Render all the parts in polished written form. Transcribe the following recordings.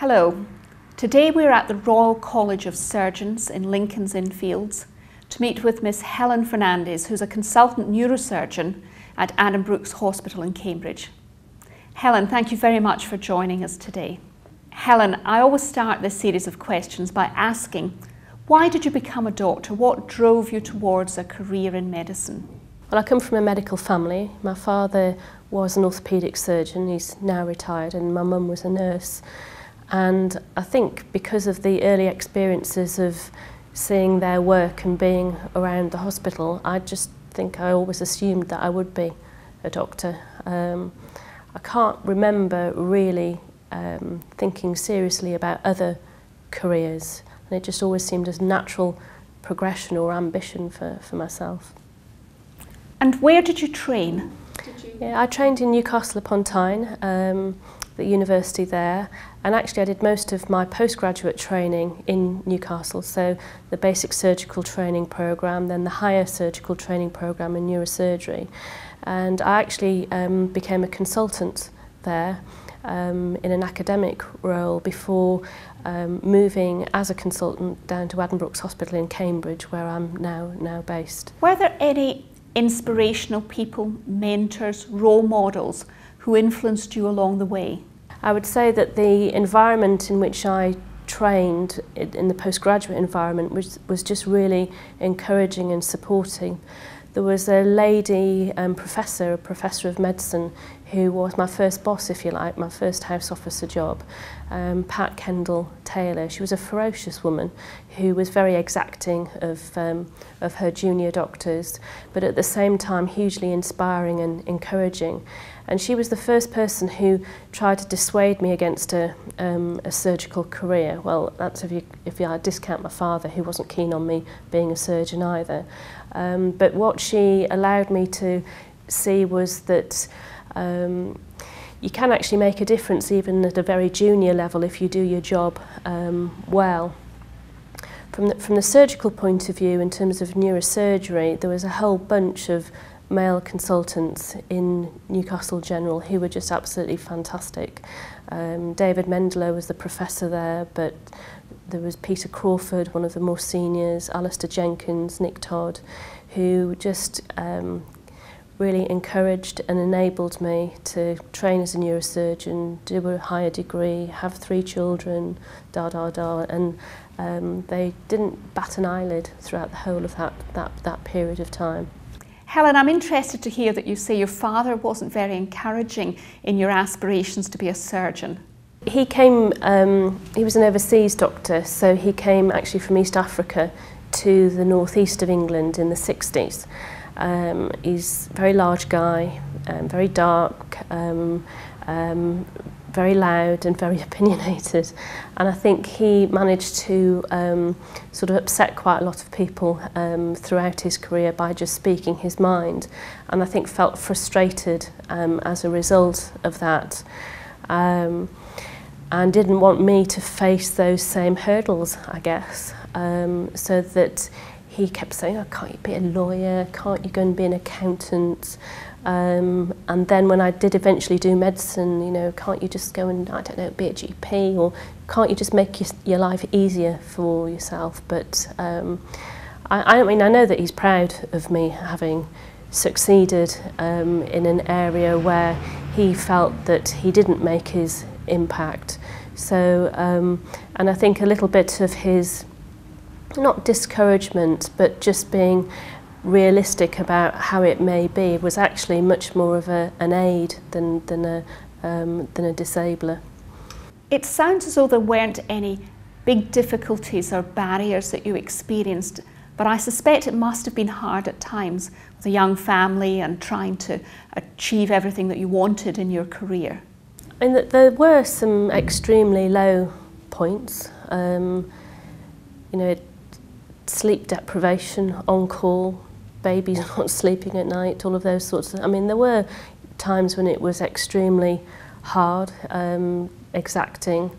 Hello. Today we're at the Royal College of Surgeons in Lincoln's Inn Fields to meet with Miss Helen Fernandes, who's a consultant neurosurgeon at Addenbrooke's Hospital in Cambridge. Helen, thank you very much for joining us today. Helen, I always start this series of questions by asking, why did you become a doctor? What drove you towards a career in medicine? Well, I come from a medical family. My father was an orthopaedic surgeon, he's now retired, and my mum was a nurse. And I think because of the early experiences of seeing their work and being around the hospital, I just think I always assumed that I would be a doctor. I can't remember really thinking seriously about other careers, and it just always seemed as natural progression or ambition for myself. And where did you train? Yeah, I trained in Newcastle upon Tyne, the university there, and actually I did most of my postgraduate training in Newcastle, so the basic surgical training programme, then the higher surgical training programme in neurosurgery. And I actually became a consultant there in an academic role before moving as a consultant down to Addenbrooke's Hospital in Cambridge, where I'm now based. Were there any inspirational people, mentors, role models who influenced you along the way? I would say that the environment in which I trained, in the postgraduate environment, was just really encouraging and supporting. There was a lady a professor of medicine, who was my first boss, if you like, my first house officer job, Pat Kendall Taylor. She was a ferocious woman who was very exacting of her junior doctors, but at the same time hugely inspiring and encouraging. And she was the first person who tried to dissuade me against a surgical career. Well, that's if I discount my father, who wasn't keen on me being a surgeon either. But what she allowed me to see was that you can actually make a difference even at a very junior level if you do your job well. From the surgical point of view, in terms of neurosurgery, there was a whole bunch of male consultants in Newcastle General who were just absolutely fantastic. David Mendelow was the professor there, but there was Peter Crawford, one of the more seniors, Alistair Jenkins, Nick Todd, who just really encouraged and enabled me to train as a neurosurgeon, do a higher degree, have 3 children, and they didn't bat an eyelid throughout the whole of that period of time. Helen, I'm interested to hear that you say your father wasn't very encouraging in your aspirations to be a surgeon. He was an overseas doctor, so he came actually from East Africa to the northeast of England in the 60s. He's a very large guy, very dark, very loud and very opinionated, and I think he managed to sort of upset quite a lot of people throughout his career by just speaking his mind, and I think felt frustrated as a result of that, and didn't want me to face those same hurdles, I guess, so that he kept saying, oh, can't you be a lawyer, can't you go and be an accountant? And then when I did eventually do medicine, you know, can't you just go and, I don't know, be a GP, or can't you just make your life easier for yourself? But I mean, I know that he's proud of me having succeeded in an area where he felt that he didn't make his impact. So, and I think a little bit of his, not discouragement, but just being realistic about how it may be, was actually much more of an aid than a disabler. It sounds as though there weren't any big difficulties or barriers that you experienced, but I suspect it must have been hard at times with a young family and trying to achieve everything that you wanted in your career. And there were some extremely low points. You know, sleep deprivation on call, babies not sleeping at night, all of those sorts of, I mean, there were times when it was extremely hard, exacting,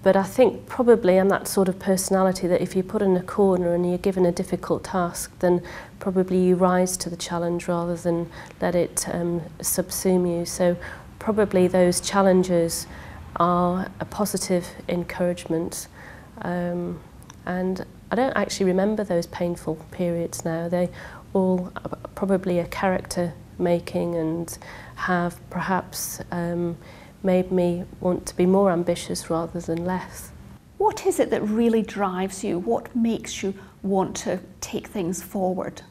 but I think probably I'm that sort of personality that if you're put in a corner and you're given a difficult task, then probably you rise to the challenge rather than let it subsume you. So probably those challenges are a positive encouragement, and I don't actually remember those painful periods now. They all probably are character making and have perhaps made me want to be more ambitious rather than less. What is it that really drives you? What makes you want to take things forward?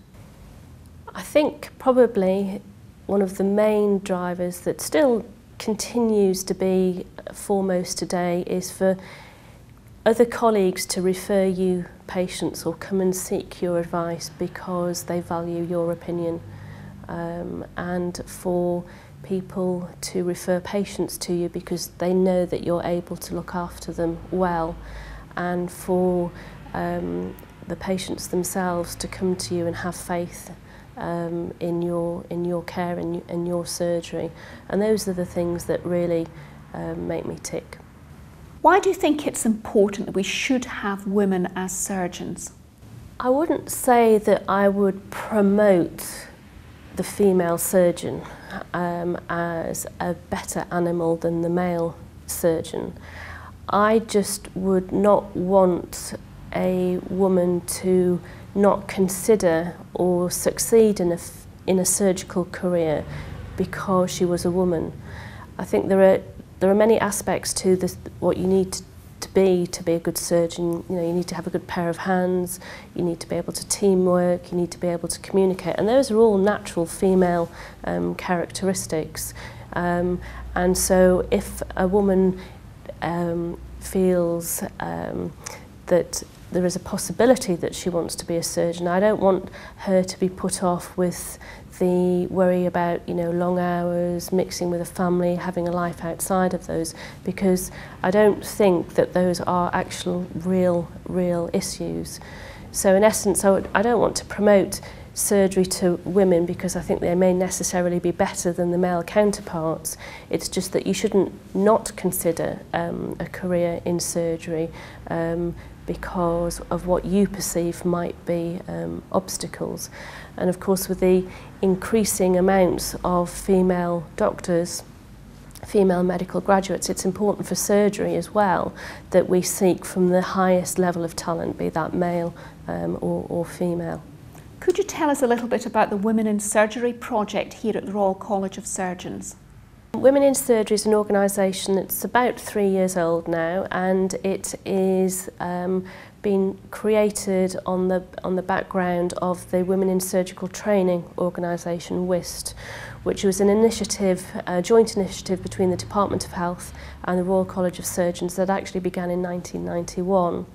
I think probably one of the main drivers that still continues to be foremost today is for other colleagues to refer you patients or come and seek your advice because they value your opinion, and for people to refer patients to you because they know that you're able to look after them well, and for the patients themselves to come to you and have faith in your care and your surgery. And those are the things that really make me tick. Why do you think it's important that we should have women as surgeons? I wouldn't say that I would promote the female surgeon as a better animal than the male surgeon. I just would not want a woman to not consider or succeed in a surgical career because she was a woman. I think there are many aspects to this, what you need to be a good surgeon. You know, you need to have a good pair of hands, you need to be able to teamwork, you need to be able to communicate, and those are all natural female characteristics. And so if a woman feels that there is a possibility that she wants to be a surgeon, I don't want her to be put off with the worry about, you know, long hours, mixing with a family, having a life outside of those, because I don't think that those are actual real issues. So in essence, I don't want to promote surgery to women because I think they may necessarily be better than the male counterparts. It's just that you shouldn't not consider a career in surgery because of what you perceive might be obstacles. And of course, with the increasing amounts of female doctors, female medical graduates, it's important for surgery as well that we seek from the highest level of talent, be that male or female. Could you tell us a little bit about the Women in Surgery project here at the Royal College of Surgeons? Women in Surgery is an organisation that's about 3 years old now, and it is been created on the background of the Women in Surgical Training organisation, WIST, which was an initiative, a joint initiative between the Department of Health and the Royal College of Surgeons that actually began in 1991,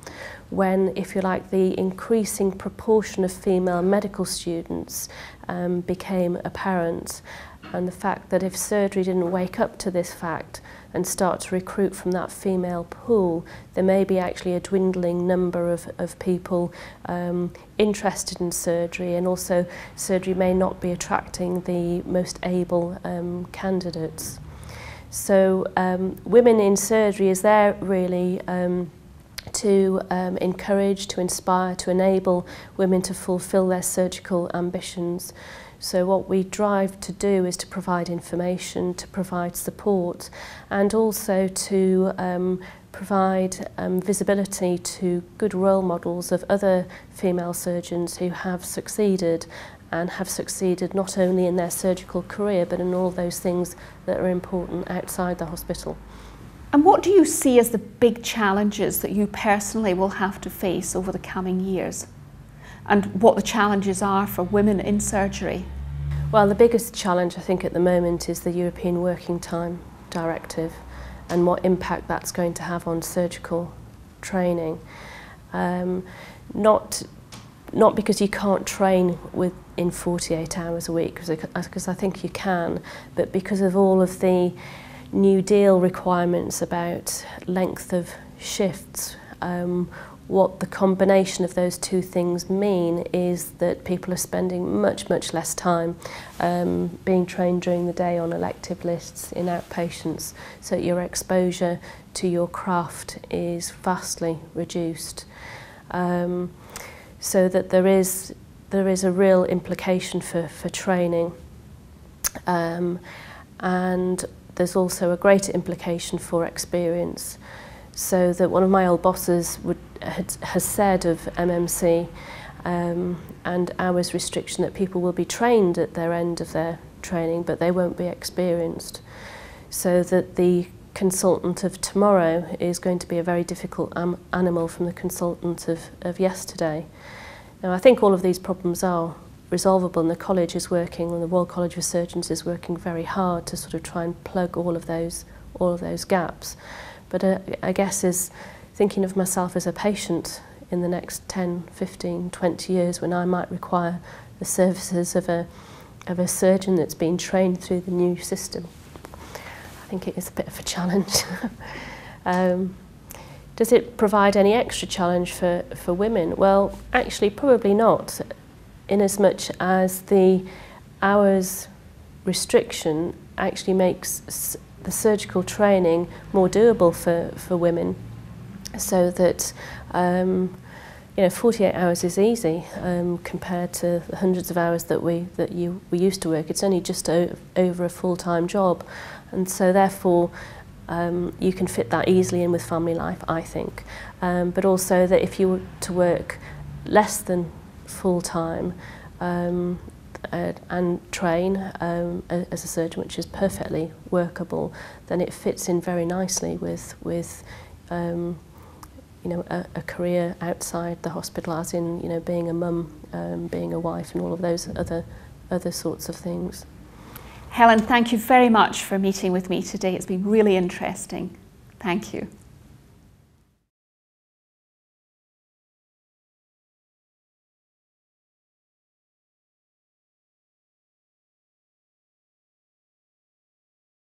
when, if you like, the increasing proportion of female medical students became apparent. And the fact that if surgery didn't wake up to this fact and start to recruit from that female pool, there may be actually a dwindling number of people interested in surgery, and also surgery may not be attracting the most able candidates. So Women in Surgery is there really to encourage, to inspire, to enable women to fulfil their surgical ambitions. So what we drive to do is to provide information, to provide support, and also to provide visibility to good role models of other female surgeons who have succeeded, and have succeeded not only in their surgical career but in all those things that are important outside the hospital. And what do you see as the big challenges that you personally will have to face over the coming years? And what the challenges are for women in surgery? Well, the biggest challenge I think at the moment is the European Working Time Directive and what impact that's going to have on surgical training. Not because you can't train in 48 hours a week, because I think you can, but because of all of the New Deal requirements about length of shifts. What the combination of those two things mean is that people are spending much less time being trained during the day on elective lists in outpatients, so that your exposure to your craft is vastly reduced. So that there is a real implication for training, and there's also a greater implication for experience. So that one of my old bosses has said of MMC and hours restriction that people will be trained at their end of their training, but they won't be experienced. So that the consultant of tomorrow is going to be a very difficult animal from the consultant of yesterday. Now, I think all of these problems are resolvable, and the college is working, and the Royal College of Surgeons is working very hard to sort of try and plug all of those gaps. But I guess is thinking of myself as a patient in the next 10, 15, 20 years when I might require the services of a surgeon that's been trained through the new system. I think it is a bit of a challenge. Does it provide any extra challenge for women? Well, actually probably not, in as much as the hours restriction actually makes the surgical training more doable for women, so that 48 hours is easy compared to the hundreds of hours that we used to work. It's only just over a full-time job, and so therefore you can fit that easily in with family life, I think. But also that if you were to work less than full-time and train as a surgeon, which is perfectly workable, then it fits in very nicely with a career outside the hospital, as in being a mum, being a wife, and all of those other sorts of things. Helen, thank you very much for meeting with me today. It's been really interesting. Thank you.